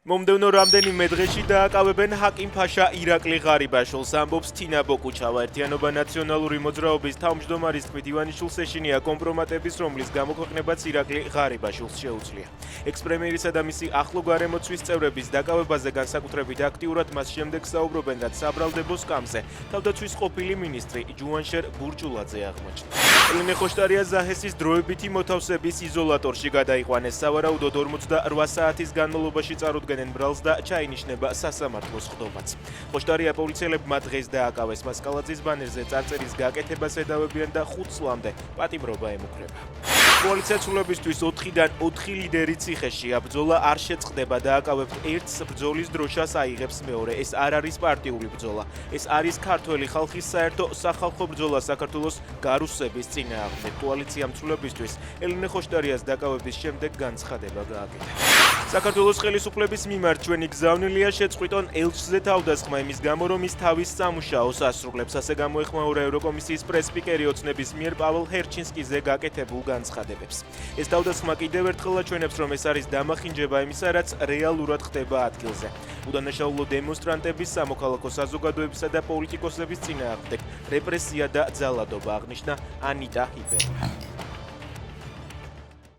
მომდევნო რამდენიმე დღეში დააკავებენ ჰაკიმ ფაშა ირაკლი ღარიბაშვილს, ამბობს თინა ბოკუჩავა. ერთიანობა ნაციონალური მოძრაობის თავმჯდომარის თქმით, ივანიშვილს ეშინია კომპრომატების, რომლის გამოქვეყნებაც ირაკლი ღარიბაშვილს შეუძლია. ექს-პრემიერისა და მისი ახლო გარემოცვის წევრების დაკავებაზე განსაკუთრებით აქტიურად მას შემდეგ საუბრობენ, რაც საბრალდებო სკამზე თავდაცვის ყოფილი მინისტრი ჯუანშერ ბურჭულაძე აღმოჩნდა. ელენე ხოშტარია ზაჰესის დროებითი მოთავსების იზოლატორში გადაიყვანეს. სავარაუდოდ 48 საათის განმავლობაში წარუდგენენ ბრალს და ჩაინიშნება სასამართლოს ხდომაც. ხოშტარია პოლიციელებმა დღეს დააკავეს. მასკალაძის ბანერზე წარწერის გაკეთებას ედავებიან და 5 წლამდე პატიმრობა ემუქრება. კოალიციაცულებისთვის 4-დან 4 ლიდერი ციხეშია. ბრძოლა არ შეწყდება, დააკავებთ ერთს, ბრძოლის დროშას აიღებს მეორე. ეს არ არის პარტიული ბრძოლა. ეს არის ქართველი ხალხის საერთო სახალხო ბრძოლა საქართველოს გარუსების წინააღმდეგ. კოალიციამცულებისთვის ელენე ხოშტარიას დაკავების შემდეგ განცხადება გააკეთა. საქართველოს ხელისუფლების მიმართ ჩვენი გზავნილია შეწყვიტონ ელჩზე თავდასხმა იმის გამო, რომ ის თავის სამუშაოს ასრულებს. ასე გამოეხმაურა ევროკომისიის პრესსპიკერი ოცნების მიერ პაველ ჰერჩინსკიზე გაკეთებულ განცხადებებს. ეს თავდასხმა კიდევ ერთხელ აჩვენებს, რომ ეს არის დამახინჯება იმისა, რაც რეალურად ხდება ადგილზე. უდანაშაულო დემონსტრანტების, სამოქალაქო საზოგადოებისა და პოლიტიკოსების წინააღმდეგ რეპრესია და ძალადობა, აღნიშნა ანიტა ჰიპერი.